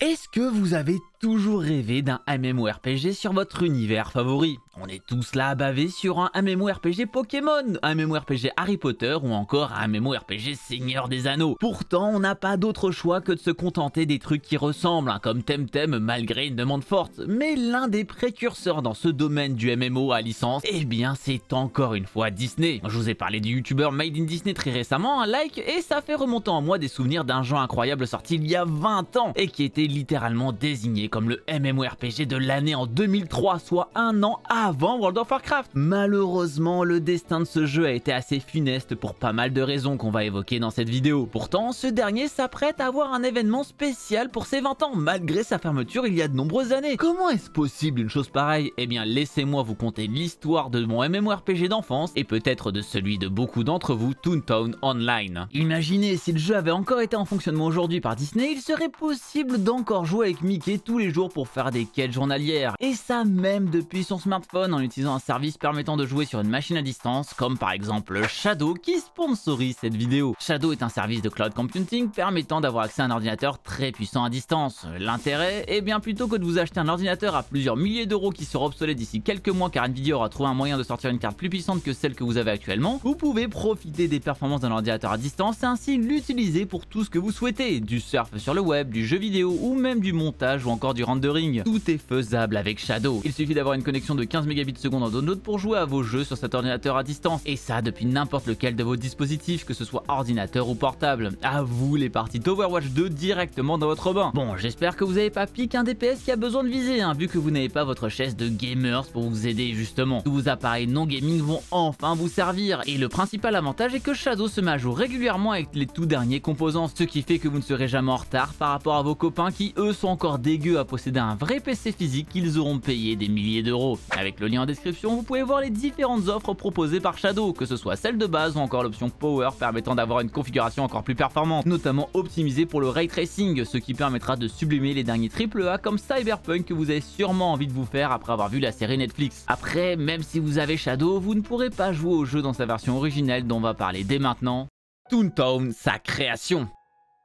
Est-ce que vous avez toujours rêvé d'un MMORPG sur votre univers favori? On est tous là à baver sur un MMORPG Pokémon, un MMORPG Harry Potter ou encore un MMORPG Seigneur des Anneaux. Pourtant, on n'a pas d'autre choix que de se contenter des trucs qui ressemblent, comme Temtem malgré une demande forte. Mais l'un des précurseurs dans ce domaine du MMO à licence, eh bien c'est encore une fois Disney. Je vous ai parlé du youtubeur Made in Disney très récemment, un like, et ça fait remonter en moi des souvenirs d'un jeu incroyable sorti il y a 20 ans et qui était littéralement désigné comme le MMORPG de l'année en 2003, soit un an avant World of Warcraft. Malheureusement, le destin de ce jeu a été assez funeste pour pas mal de raisons qu'on va évoquer dans cette vidéo. Pourtant, ce dernier s'apprête à avoir un événement spécial pour ses 20 ans, malgré sa fermeture il y a de nombreuses années. Comment est-ce possible une chose pareille? Eh bien, laissez-moi vous conter l'histoire de mon MMORPG d'enfance et peut-être de celui de beaucoup d'entre vous, Toontown Online. Imaginez si le jeu avait encore été en fonctionnement aujourd'hui par Disney, il serait possible d'encore jouer avec Mickey tous les jours pour faire des quêtes journalières. Et ça même depuis son smartphone en utilisant un service permettant de jouer sur une machine à distance, comme par exemple Shadow qui sponsorise cette vidéo. Shadow est un service de cloud computing permettant d'avoir accès à un ordinateur très puissant à distance. L'intérêt est bien plutôt que de vous acheter un ordinateur à plusieurs milliers d'euros qui sera obsolète d'ici quelques mois car Nvidia aura trouvé un moyen de sortir une carte plus puissante que celle que vous avez actuellement, vous pouvez profiter des performances d'un ordinateur à distance et ainsi l'utiliser pour tout ce que vous souhaitez, du surf sur le web, du jeu vidéo ou même du montage ou encore du rendering. Tout est faisable avec Shadow. Il suffit d'avoir une connexion de 15 Mbps en download pour jouer à vos jeux sur cet ordinateur à distance, et ça depuis n'importe lequel de vos dispositifs, que ce soit ordinateur ou portable. À vous les parties d'Overwatch 2 directement dans votre bain. Bon, j'espère que vous n'avez pas piqué un DPS qui a besoin de viser, vu que vous n'avez pas votre chaise de gamers pour vous aider justement. Tous vos appareils non gaming vont enfin vous servir, et le principal avantage est que Shadow se met à jour régulièrement avec les tout derniers composants, ce qui fait que vous ne serez jamais en retard par rapport à vos copains qui eux sont encore dégueux à posséder un vrai PC physique qu'ils auront payé des milliers d'euros. Avec le lien en description, vous pouvez voir les différentes offres proposées par Shadow, que ce soit celle de base ou encore l'option Power permettant d'avoir une configuration encore plus performante, notamment optimisée pour le ray tracing, ce qui permettra de sublimer les derniers AAA comme Cyberpunk que vous avez sûrement envie de vous faire après avoir vu la série Netflix. Après, même si vous avez Shadow, vous ne pourrez pas jouer au jeu dans sa version originelle dont on va parler dès maintenant. Toontown, sa création.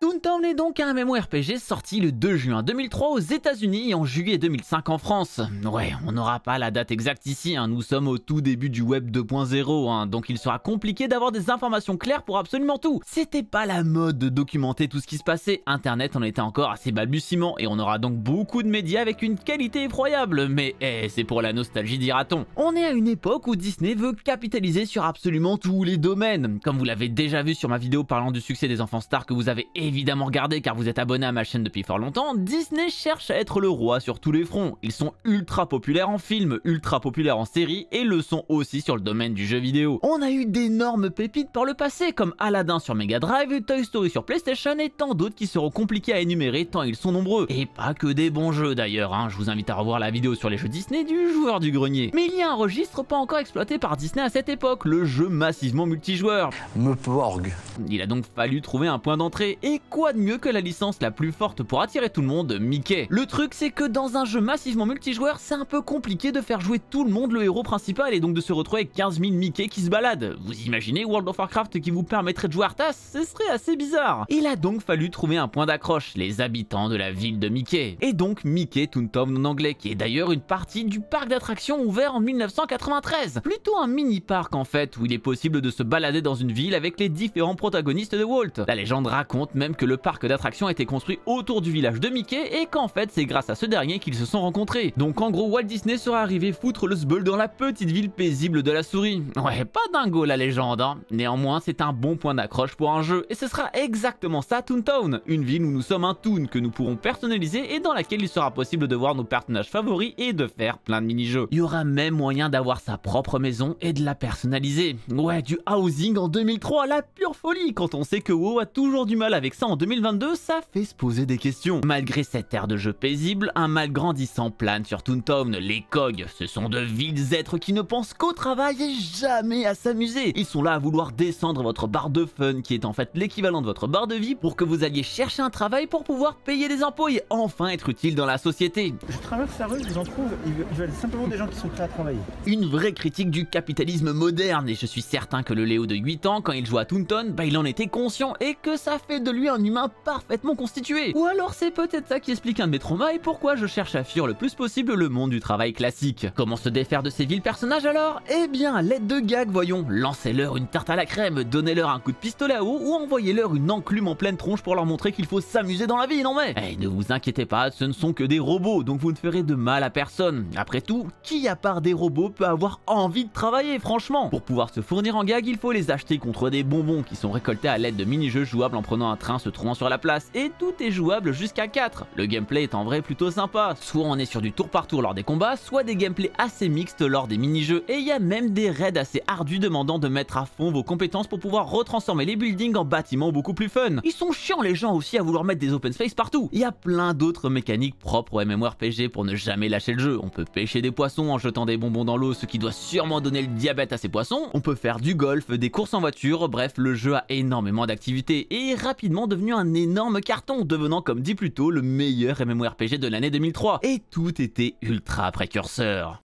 Toontown est donc un MMORPG sorti le 2 juin 2003 aux États-Unis et en juillet 2005 en France. Ouais, on n'aura pas la date exacte ici, nous sommes au tout début du web 2.0, donc il sera compliqué d'avoir des informations claires pour absolument tout. C'était pas la mode de documenter tout ce qui se passait, internet en était encore assez balbutiement et on aura donc beaucoup de médias avec une qualité effroyable, mais c'est pour la nostalgie dira-t-on. On est à une époque où Disney veut capitaliser sur absolument tous les domaines. Comme vous l'avez déjà vu sur ma vidéo parlant du succès des enfants stars que vous avez évidemment regardé car vous êtes abonné à ma chaîne depuis fort longtemps, Disney cherche à être le roi sur tous les fronts. Ils sont ultra populaires en film, ultra populaires en série et le sont aussi sur le domaine du jeu vidéo. On a eu d'énormes pépites par le passé comme Aladdin sur Mega Drive, Toy Story sur PlayStation et tant d'autres qui seront compliqués à énumérer tant ils sont nombreux. Et pas que des bons jeux d'ailleurs, je vous invite à revoir la vidéo sur les jeux Disney du joueur du grenier. Mais il y a un registre pas encore exploité par Disney à cette époque, le jeu massivement multijoueur. Meporg. Il a donc fallu trouver un point d'entrée, et quoi de mieux que la licence la plus forte pour attirer tout le monde, Mickey. Le truc c'est que dans un jeu massivement multijoueur, c'est un peu compliqué de faire jouer tout le monde le héros principal et donc de se retrouver avec 15 000 Mickey qui se baladent. Vous imaginez World of Warcraft qui vous permettrait de jouer Arthas? Ce serait assez bizarre. Il a donc fallu trouver un point d'accroche, les habitants de la ville de Mickey. Et donc Mickey Toontown en anglais, qui est d'ailleurs une partie du parc d'attractions ouvert en 1993. Plutôt un mini-parc en fait, où il est possible de se balader dans une ville avec les différents protagonistes de Walt. La légende raconte même que le parc d'attractions a été construit autour du village de Mickey et qu'en fait c'est grâce à ce dernier qu'ils se sont rencontrés. Donc en gros Walt Disney sera arrivé foutre le sbeul dans la petite ville paisible de la souris. Ouais, pas dingo la légende, Néanmoins c'est un bon point d'accroche pour un jeu et ce sera exactement ça Toontown, une ville où nous sommes un toon que nous pourrons personnaliser et dans laquelle il sera possible de voir nos personnages favoris et de faire plein de mini-jeux. Il y aura même moyen d'avoir sa propre maison et de la personnaliser. Ouais, du housing en 2003, la pure folie. Quand on sait que WoW a toujours du mal avec ça en 2022, ça fait se poser des questions. Malgré cette ère de jeu paisible, un mal grandissant plane sur Toontown. Les cogs, ce sont de vils êtres qui ne pensent qu'au travail et jamais à s'amuser. Ils sont là à vouloir descendre votre barre de fun, qui est en fait l'équivalent de votre barre de vie, pour que vous alliez chercher un travail pour pouvoir payer des impôts et enfin être utile dans la société. Je traverse la rue, je vous en trouve, ils veulent simplement des gens qui sont prêts à travailler. Une vraie critique du capitalisme moderne, et je suis certain que le Léo de 8 ans, quand il joue à Toontown, il en était conscient et que ça fait de lui un humain parfaitement constitué. Ou alors c'est peut-être ça qui explique un de mes traumas et pourquoi je cherche à fuir le plus possible le monde du travail classique. Comment se défaire de ces vils personnages alors? Eh bien à l'aide de gags voyons, lancez-leur une tarte à la crème, donnez-leur un coup de pistolet à eau ou envoyez-leur une enclume en pleine tronche pour leur montrer qu'il faut s'amuser dans la vie, non mais ne vous inquiétez pas, ce ne sont que des robots, donc vous ne ferez de mal à personne. Après tout, qui à part des robots peut avoir envie de travailler franchement? Pour pouvoir se fournir en gags, il faut les acheter contre des bonbons qui sont récoltés à l'aide de mini-jeux jouables en prenant un train se trouvant sur la place, et tout est jouable jusqu'à 4. Le gameplay est en vrai plutôt sympa, soit on est sur du tour par tour lors des combats, soit des gameplays assez mixtes lors des mini-jeux, et il y a même des raids assez ardus demandant de mettre à fond vos compétences pour pouvoir retransformer les buildings en bâtiments beaucoup plus fun. Ils sont chiants les gens aussi à vouloir mettre des open space partout. Il y a plein d'autres mécaniques propres au MMORPG pour ne jamais lâcher le jeu. On peut pêcher des poissons en jetant des bonbons dans l'eau, ce qui doit sûrement donner le diabète à ces poissons. On peut faire du golf, des courses en voiture, bref, le jeu a énormément d'activités et est rapidement devenu un énorme carton, devenant comme dit plus tôt le meilleur MMORPG de l'année 2003. Et tout était ultra précurseur.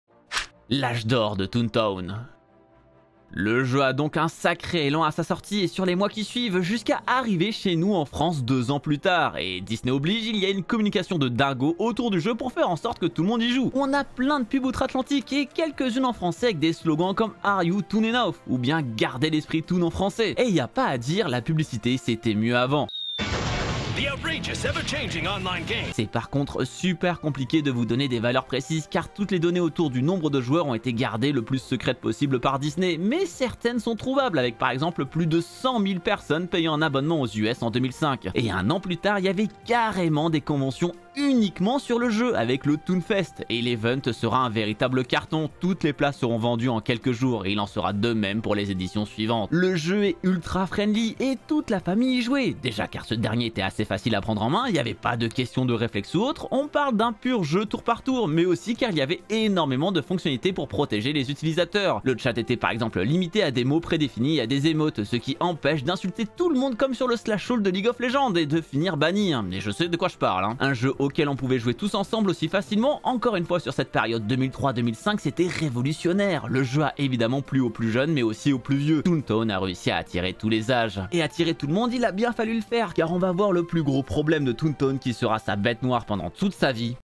L'âge d'or de Toontown. Le jeu a donc un sacré élan à sa sortie et sur les mois qui suivent jusqu'à arriver chez nous en France 2 ans plus tard. Et Disney oblige, il y a une communication de dingo autour du jeu pour faire en sorte que tout le monde y joue. On a plein de pubs outre-Atlantique et quelques-unes en français avec des slogans comme Are you Toon enough ou bien Gardez l'esprit Toon en français. Et y a pas à dire, la publicité c'était mieux avant. C'est par contre super compliqué de vous donner des valeurs précises car toutes les données autour du nombre de joueurs ont été gardées le plus secrètes possible par Disney, mais certaines sont trouvables avec par exemple plus de 100 000 personnes payant un abonnement aux US en 2005. Et un an plus tard, il y avait carrément des conventions uniquement sur le jeu avec le Toonfest et l'event sera un véritable carton, toutes les places seront vendues en quelques jours et il en sera de même pour les éditions suivantes. Le jeu est ultra friendly et toute la famille y jouait, déjà car ce dernier était assez facile à prendre en main, il n'y avait pas de question de réflexe ou autre, on parle d'un pur jeu tour par tour, mais aussi car il y avait énormément de fonctionnalités pour protéger les utilisateurs. Le chat était par exemple limité à des mots prédéfinis et à des émotes, ce qui empêche d'insulter tout le monde comme sur le slash haul de League of Legends et de finir banni, et je sais de quoi je parle. Un jeu auquel on pouvait jouer tous ensemble aussi facilement, encore une fois sur cette période 2003-2005 c'était révolutionnaire. Le jeu a évidemment plu aux plus jeunes mais aussi aux plus vieux. Toontown a réussi à attirer tous les âges. Et attirer tout le monde il a bien fallu le faire car on va voir le plus gros problème de Toontown qui sera sa bête noire pendant toute sa vie,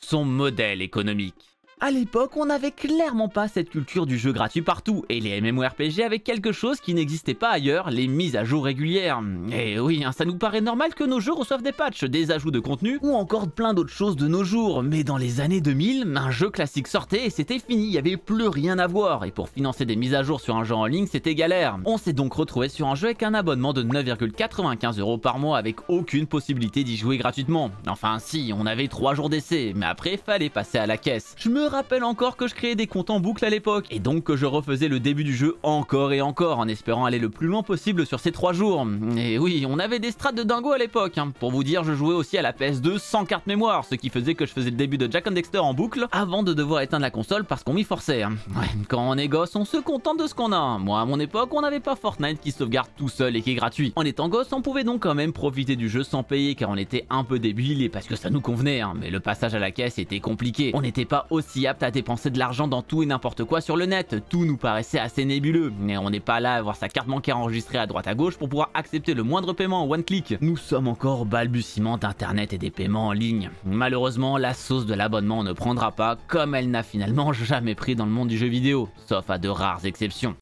son modèle économique. À l'époque, on n'avait clairement pas cette culture du jeu gratuit partout, et les MMORPG avaient quelque chose qui n'existait pas ailleurs, les mises à jour régulières. Et oui, ça nous paraît normal que nos jeux reçoivent des patchs, des ajouts de contenu, ou encore plein d'autres choses de nos jours. Mais dans les années 2000, un jeu classique sortait et c'était fini, il n'y avait plus rien à voir, et pour financer des mises à jour sur un jeu en ligne, c'était galère. On s'est donc retrouvé sur un jeu avec un abonnement de 9,95 € par mois, avec aucune possibilité d'y jouer gratuitement. Enfin si, on avait 3 jours d'essai, mais après, fallait passer à la caisse. Je me rappelle encore que je créais des comptes en boucle à l'époque et donc que je refaisais le début du jeu encore et encore en espérant aller le plus loin possible sur ces 3 jours. Et oui, on avait des strats de dingo à l'époque. Pour vous dire, je jouais aussi à la PS2 sans carte mémoire, ce qui faisait que je faisais le début de Jak and Daxter en boucle avant de devoir éteindre la console parce qu'on m'y forçait. Ouais, quand on est gosse, on se contente de ce qu'on a. Moi, à mon époque, on n'avait pas Fortnite qui sauvegarde tout seul et qui est gratuit. En étant gosse, on pouvait donc quand même profiter du jeu sans payer car on était un peu débile et parce que ça nous convenait. Mais le passage à la caisse était compliqué. On n'était pas aussi apte à dépenser de l'argent dans tout et n'importe quoi sur le net, tout nous paraissait assez nébuleux, mais on n'est pas là à avoir sa carte bancaire enregistrée à droite à gauche pour pouvoir accepter le moindre paiement en one click. Nous sommes encore au balbutiement d'internet et des paiements en ligne. Malheureusement, la sauce de l'abonnement ne prendra pas, comme elle n'a finalement jamais pris dans le monde du jeu vidéo, sauf à de rares exceptions.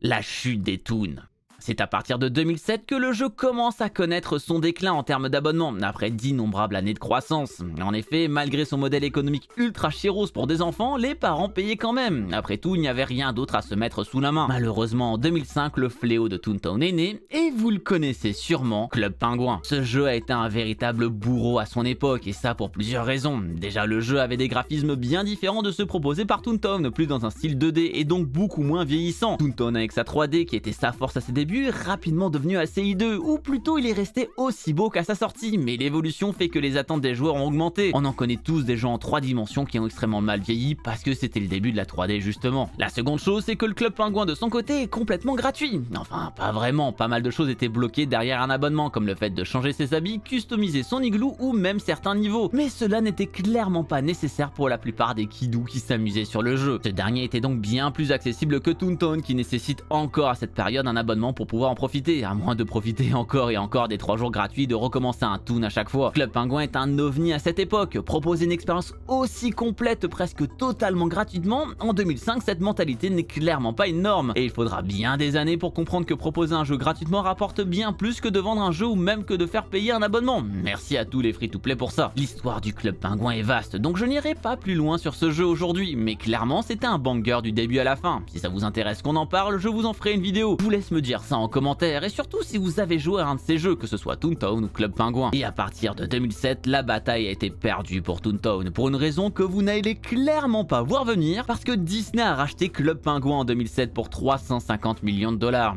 La chute des toons. C'est à partir de 2007 que le jeu commence à connaître son déclin en termes d'abonnement, après d'innombrables années de croissance. En effet, malgré son modèle économique ultra chéros pour des enfants, les parents payaient quand même. Après tout, il n'y avait rien d'autre à se mettre sous la main. Malheureusement, en 2005, le fléau de Toontown est né, et vous le connaissez sûrement, Club Penguin. Ce jeu a été un véritable bourreau à son époque, et ça pour plusieurs raisons. Déjà, le jeu avait des graphismes bien différents de ceux proposés par Toontown, plus dans un style 2D et donc beaucoup moins vieillissant. Toontown avec sa 3D, qui était sa force à ses débuts, rapidement devenu assez hideux, ou plutôt il est resté aussi beau qu'à sa sortie, mais l'évolution fait que les attentes des joueurs ont augmenté. On en connaît tous des jeux en 3 dimensions qui ont extrêmement mal vieilli parce que c'était le début de la 3D justement. La seconde chose, c'est que le Club Penguin de son côté est complètement gratuit. Enfin, pas vraiment, pas mal de choses étaient bloquées derrière un abonnement, comme le fait de changer ses habits, customiser son igloo ou même certains niveaux. Mais cela n'était clairement pas nécessaire pour la plupart des kidous qui s'amusaient sur le jeu. Ce dernier était donc bien plus accessible que Toontown qui nécessite encore à cette période un abonnement pour pour pouvoir en profiter, à moins de profiter encore et encore des 3 jours gratuits de recommencer un toon à chaque fois. Club Penguin est un ovni à cette époque. Proposer une expérience aussi complète presque totalement gratuitement, en 2005 cette mentalité n'est clairement pas une norme. Et il faudra bien des années pour comprendre que proposer un jeu gratuitement rapporte bien plus que de vendre un jeu ou même que de faire payer un abonnement. Merci à tous les free-to-play pour ça. L'histoire du Club Penguin est vaste, donc je n'irai pas plus loin sur ce jeu aujourd'hui, mais clairement c'était un banger du début à la fin. Si ça vous intéresse qu'on en parle, je vous en ferai une vidéo. Je vous laisse me dire ça en commentaire, et surtout si vous avez joué à un de ces jeux, que ce soit Toontown ou Club Penguin. Et à partir de 2007, la bataille a été perdue pour Toontown, pour une raison que vous n'allez clairement pas voir venir, parce que Disney a racheté Club Penguin en 2007 pour 350 millions de dollars.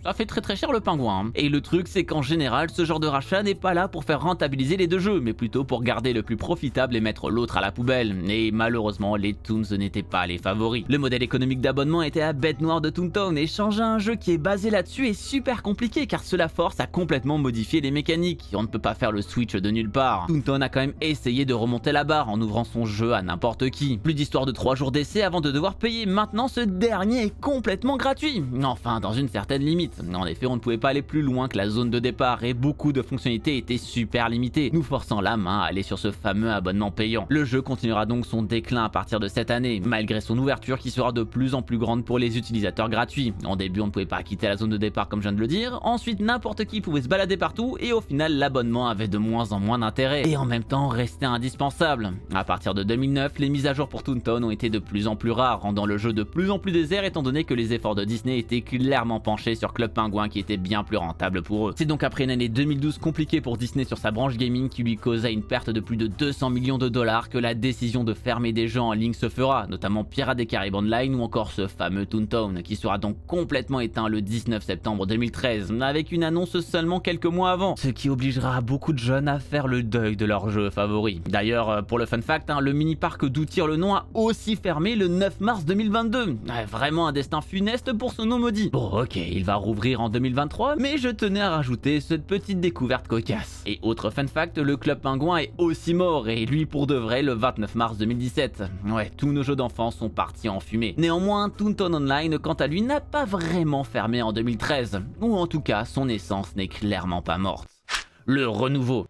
Ça fait très cher le pingouin. Hein. Et le truc c'est qu'en général, ce genre de rachat n'est pas là pour faire rentabiliser les deux jeux, mais plutôt pour garder le plus profitable et mettre l'autre à la poubelle. Et malheureusement, les Toons n'étaient pas les favoris. Le modèle économique d'abonnement était la bête noire de Toontown, et changer un jeu qui est basé là-dessus est super compliqué car cela force à complètement modifier les mécaniques. On ne peut pas faire le switch de nulle part. Toontown a quand même essayé de remonter la barre en ouvrant son jeu à n'importe qui. Plus d'histoire de 3 jours d'essai avant de devoir payer. Maintenant, ce dernier est complètement gratuit. Enfin, dans une certaine limite. En effet, on ne pouvait pas aller plus loin que la zone de départ et beaucoup de fonctionnalités étaient super limitées, nous forçant la main à aller sur ce fameux abonnement payant. Le jeu continuera donc son déclin à partir de cette année, malgré son ouverture qui sera de plus en plus grande pour les utilisateurs gratuits. En début, on ne pouvait pas quitter la zone de départ comme je viens de le dire, ensuite n'importe qui pouvait se balader partout et au final l'abonnement avait de moins en moins d'intérêt et en même temps restait indispensable. À partir de 2009, les mises à jour pour Toontown ont été de plus en plus rares, rendant le jeu de plus en plus désert étant donné que les efforts de Disney étaient clairement penchés sur Club Penguin qui était bien plus rentable pour eux. C'est donc après une année 2012 compliquée pour Disney sur sa branche gaming qui lui causa une perte de plus de 200 millions de dollars que la décision de fermer des jeux en ligne se fera, notamment Pirates des Caraïbes Online ou encore ce fameux Toontown qui sera donc complètement éteint le 19 septembre 2013 avec une annonce seulement quelques mois avant, ce qui obligera beaucoup de jeunes à faire le deuil de leur jeu favori. D'ailleurs, pour le fun fact, le mini-parc d'où tire le nom a aussi fermé le 9 mars 2022. Vraiment un destin funeste pour ce nom maudit. Bon ok, il va rouvrir en 2023, mais je tenais à rajouter cette petite découverte cocasse. Et autre fun fact, le Club Penguin est aussi mort, et lui pour de vrai le 29 mars 2017. Ouais, tous nos jeux d'enfance sont partis en fumée. Néanmoins, Toontown Online quant à lui n'a pas vraiment fermé en 2013, ou en tout cas son essence n'est clairement pas morte. Le renouveau.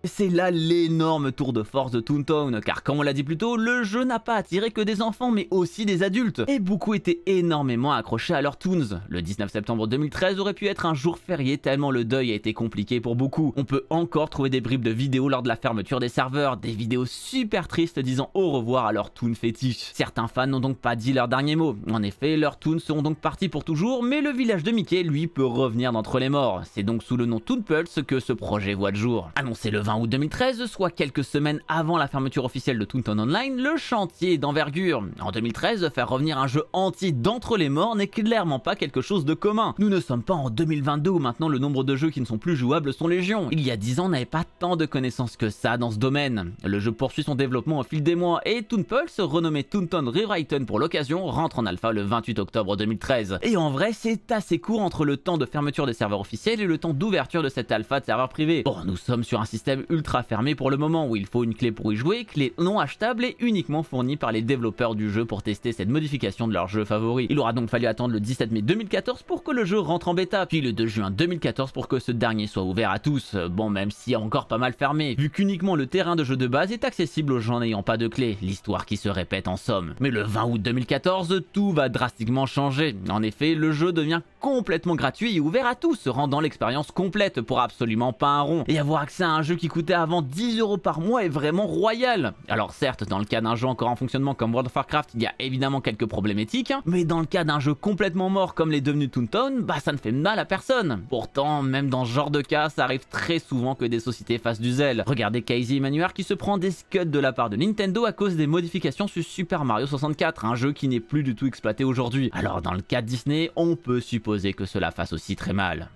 C'est là l'énorme tour de force de Toontown, car comme on l'a dit plus tôt, le jeu n'a pas attiré que des enfants mais aussi des adultes, et beaucoup étaient énormément accrochés à leurs Toons. Le 19 septembre 2013 aurait pu être un jour férié tellement le deuil a été compliqué pour beaucoup. On peut encore trouver des bribes de vidéos lors de la fermeture des serveurs, des vidéos super tristes disant au revoir à leurs Toons fétiches. Certains fans n'ont donc pas dit leur dernier mot. En effet, leurs Toons seront donc partis pour toujours, mais le village de Mickey, lui, peut revenir d'entre les morts. C'est donc sous le nom Toon Pulse que ce projet voit le jour. Annoncé le 20 août 2013, soit quelques semaines avant la fermeture officielle de Toontown Online, le chantier est d'envergure. En 2013, faire revenir un jeu entier d'entre les morts n'est clairement pas quelque chose de commun. Nous ne sommes pas en 2022 où maintenant le nombre de jeux qui ne sont plus jouables sont légion. Il y a 10 ans, on n'avait pas tant de connaissances que ça dans ce domaine. Le jeu poursuit son développement au fil des mois et Toon Pulse, renommé Toontown Rewritten pour l'occasion, rentre en alpha le 28 octobre 2013. Et en vrai, c'est assez court entre le temps de fermeture des serveurs officiels et le temps d'ouverture de cette alpha de serveurs privés. Bon, nous sommes sur un système ultra fermé pour le moment où il faut une clé pour y jouer, clé non achetable et uniquement fournie par les développeurs du jeu pour tester cette modification de leur jeu favori. Il aura donc fallu attendre le 17 mai 2014 pour que le jeu rentre en bêta, puis le 2 juin 2014 pour que ce dernier soit ouvert à tous. Bon, même si encore pas mal fermé, vu qu'uniquement le terrain de jeu de base est accessible aux gens n'ayant pas de clé, l'histoire qui se répète en somme. Mais le 20 août 2014, tout va drastiquement changer. En effet, le jeu devient complètement gratuit et ouvert à tous, rendant l'expérience complète pour absolument pas un rond. Et avoir accès à un jeu qui coûtait avant 10 € par mois est vraiment royal. Alors certes, dans le cas d'un jeu encore en fonctionnement comme World of Warcraft, il y a évidemment quelques problématiques, mais dans le cas d'un jeu complètement mort comme l'est devenu Toontown, bah ça ne fait mal à personne. Pourtant, même dans ce genre de cas, ça arrive très souvent que des sociétés fassent du zèle. Regardez Casey Emmanuel qui se prend des scuds de la part de Nintendo à cause des modifications sur Super Mario 64, un jeu qui n'est plus du tout exploité aujourd'hui. Alors dans le cas de Disney, on peut supposer que cela fasse aussi très mal.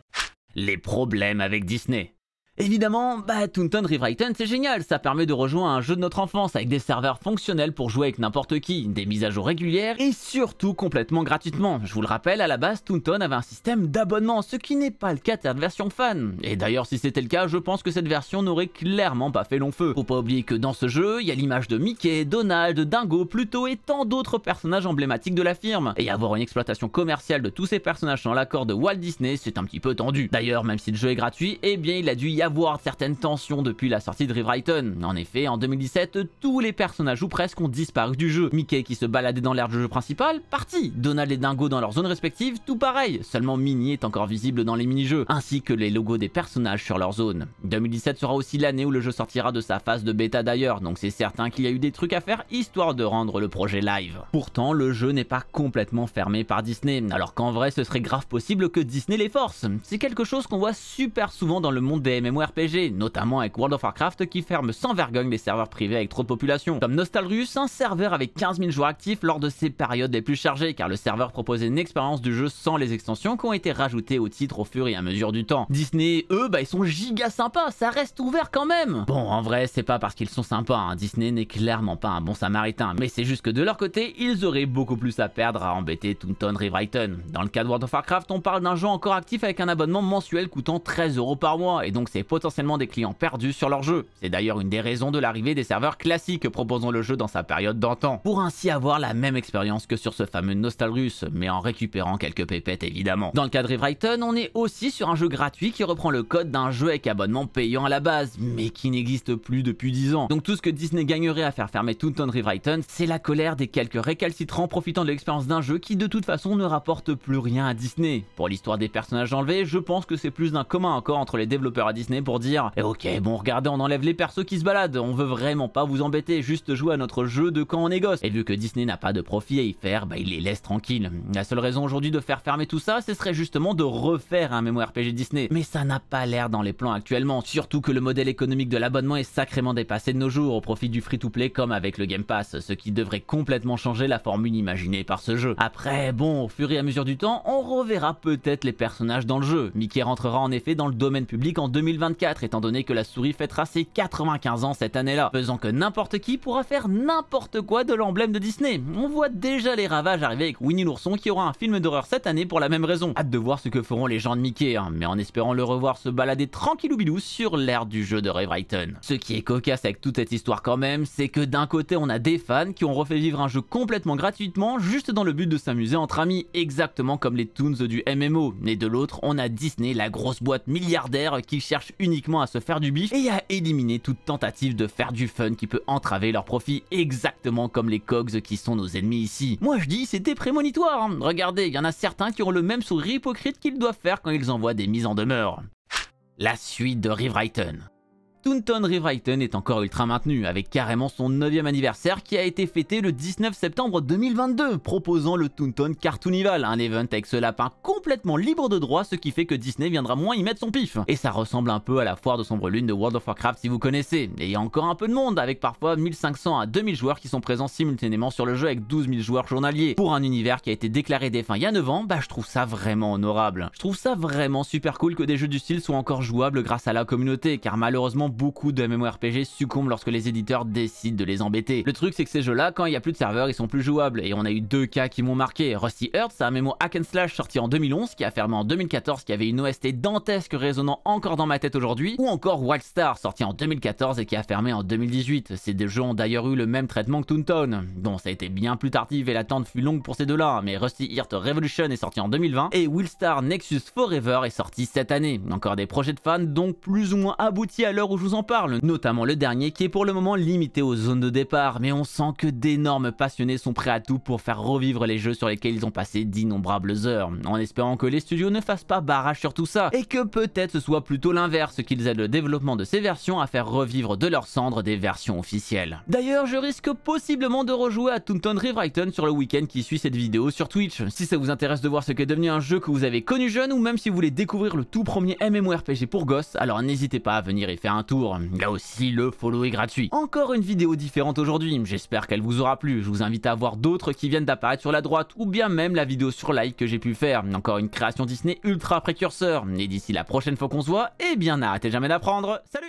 Les problèmes avec Disney. Évidemment, Toontown Rewritten c'est génial, ça permet de rejoindre un jeu de notre enfance avec des serveurs fonctionnels pour jouer avec n'importe qui, des mises à jour régulières et surtout complètement gratuitement. Je vous le rappelle, à la base Toontown avait un système d'abonnement, ce qui n'est pas le cas de cette version fan. Et d'ailleurs si c'était le cas, je pense que cette version n'aurait clairement pas fait long feu. Faut pas oublier que dans ce jeu, il y a l'image de Mickey, Donald, Dingo, Pluto et tant d'autres personnages emblématiques de la firme. Et avoir une exploitation commerciale de tous ces personnages sans l'accord de Walt Disney, c'est un petit peu tendu. D'ailleurs, même si le jeu est gratuit, eh bien il a dû y avoir certaines tensions depuis la sortie de Rewritten. En effet, en 2017, tous les personnages ou presque ont disparu du jeu. Mickey qui se baladait dans l'aire de jeu principal, parti. Donald et Dingo dans leurs zones respectives, tout pareil. Seulement Minnie est encore visible dans les mini-jeux, ainsi que les logos des personnages sur leur zone. 2017 sera aussi l'année où le jeu sortira de sa phase de bêta d'ailleurs, donc c'est certain qu'il y a eu des trucs à faire histoire de rendre le projet live. Pourtant, le jeu n'est pas complètement fermé par Disney, alors qu'en vrai ce serait grave possible que Disney les force. C'est quelque chose qu'on voit super souvent dans le monde des MMORPG, notamment avec World of Warcraft qui ferme sans vergogne les serveurs privés avec trop de population. Comme Nostalrius, un serveur avec 15 000 joueurs actifs lors de ses périodes les plus chargées, car le serveur proposait une expérience du jeu sans les extensions qui ont été rajoutées au titre au fur et à mesure du temps. Disney, eux, ils sont giga sympas, ça reste ouvert quand même. Bon, en vrai, c'est pas parce qu'ils sont sympas, hein. Disney n'est clairement pas un bon samaritain, mais c'est juste que de leur côté, ils auraient beaucoup plus à perdre à embêter Toontown Rewritten. Dans le cas de World of Warcraft, on parle d'un jeu encore actif avec un abonnement mensuel coûtant 13 € par mois, et donc c'est potentiellement des clients perdus sur leur jeu. C'est d'ailleurs une des raisons de l'arrivée des serveurs classiques proposant le jeu dans sa période d'antan, pour ainsi avoir la même expérience que sur ce fameux Nostalrius, mais en récupérant quelques pépettes évidemment. Dans le cas de Rewritten, on est aussi sur un jeu gratuit qui reprend le code d'un jeu avec abonnement payant à la base, mais qui n'existe plus depuis 10 ans. Donc tout ce que Disney gagnerait à faire fermer Toontown Rewritten, c'est la colère des quelques récalcitrants profitant de l'expérience d'un jeu qui de toute façon ne rapporte plus rien à Disney. Pour l'histoire des personnages enlevés, je pense que c'est plus d'un commun accord entre les développeurs à Disney pour dire ok bon regardez on enlève les persos qui se baladent, on veut vraiment pas vous embêter, juste jouer à notre jeu de quand on est gosse. Et vu que Disney n'a pas de profit à y faire, il les laisse tranquilles. La seule raison aujourd'hui de faire fermer tout ça, ce serait justement de refaire un MMORPG Disney. Mais ça n'a pas l'air dans les plans actuellement, surtout que le modèle économique de l'abonnement est sacrément dépassé de nos jours au profit du free-to-play comme avec le Game Pass, ce qui devrait complètement changer la formule imaginée par ce jeu. Après, bon, au fur et à mesure du temps, on reverra peut-être les personnages dans le jeu. Mickey rentrera en effet dans le domaine public en 2024, étant donné que la souris fêtera ses 95 ans cette année-là, faisant que n'importe qui pourra faire n'importe quoi de l'emblème de Disney. On voit déjà les ravages arriver avec Winnie l'ourson qui aura un film d'horreur cette année pour la même raison. Hâte de voir ce que feront les gens de Mickey, mais en espérant le revoir se balader tranquillou bilou sur l'ère du jeu de Rewritten. Ce qui est cocasse avec toute cette histoire quand même, c'est que d'un côté on a des fans qui ont refait vivre un jeu complètement gratuitement juste dans le but de s'amuser entre amis, exactement comme les Toons du MMO, et de l'autre on a Disney, la grosse boîte milliardaire qui cherche uniquement à se faire du bif et à éliminer toute tentative de faire du fun qui peut entraver leur profit, exactement comme les cogs qui sont nos ennemis ici. Moi je dis c'était prémonitoire, hein. Regardez, il y en a certains qui ont le même sourire hypocrite qu'ils doivent faire quand ils envoient des mises en demeure. La suite de Rewritten. Toontown Rewritten est encore ultra maintenu, avec carrément son 9e anniversaire qui a été fêté le 19 septembre 2022, proposant le Toontown Cartoonival, un event avec ce lapin complètement libre de droit, ce qui fait que Disney viendra moins y mettre son pif. Et ça ressemble un peu à la foire de sombre lune de World of Warcraft si vous connaissez, et il y a encore un peu de monde, avec parfois 1500 à 2000 joueurs qui sont présents simultanément sur le jeu avec 12 000 joueurs journaliers. Pour un univers qui a été déclaré défunt il y a 9 ans, je trouve ça vraiment honorable. Je trouve ça vraiment super cool que des jeux du style soient encore jouables grâce à la communauté, car malheureusement beaucoup de MMORPG succombent lorsque les éditeurs décident de les embêter. Le truc c'est que ces jeux là, quand il n'y a plus de serveurs, ils sont plus jouables, et on a eu deux cas qui m'ont marqué. Rusty Earth, c'est un MMO hack and slash sorti en 2011 qui a fermé en 2014, qui avait une OST dantesque résonnant encore dans ma tête aujourd'hui, ou encore Wildstar sorti en 2014 et qui a fermé en 2018. Ces deux jeux ont d'ailleurs eu le même traitement que Toontown. Bon, ça a été bien plus tardif et l'attente fut longue pour ces deux-là, mais Rusty Earth Revolution est sorti en 2020 et Wildstar Nexus Forever est sorti cette année. Encore des projets de fans donc plus ou moins aboutis à l'heure où je vous en parle, notamment le dernier qui est pour le moment limité aux zones de départ, mais on sent que d'énormes passionnés sont prêts à tout pour faire revivre les jeux sur lesquels ils ont passé d'innombrables heures, en espérant que les studios ne fassent pas barrage sur tout ça, et que peut-être ce soit plutôt l'inverse, qu'ils aident le développement de ces versions à faire revivre de leurs cendres des versions officielles. D'ailleurs, je risque possiblement de rejouer à Toontown Rewritten sur le week-end qui suit cette vidéo sur Twitch. Si ça vous intéresse de voir ce qu'est devenu un jeu que vous avez connu jeune, ou même si vous voulez découvrir le tout premier MMORPG pour gosses, alors n'hésitez pas à venir y faire un tour. tour. Là aussi, le follow est gratuit. Encore une vidéo différente aujourd'hui, j'espère qu'elle vous aura plu. Je vous invite à voir d'autres qui viennent d'apparaître sur la droite, ou bien même la vidéo sur like que j'ai pu faire. Encore une création Disney ultra précurseur. Et d'ici la prochaine fois qu'on se voit, eh bien n'arrêtez jamais d'apprendre. Salut!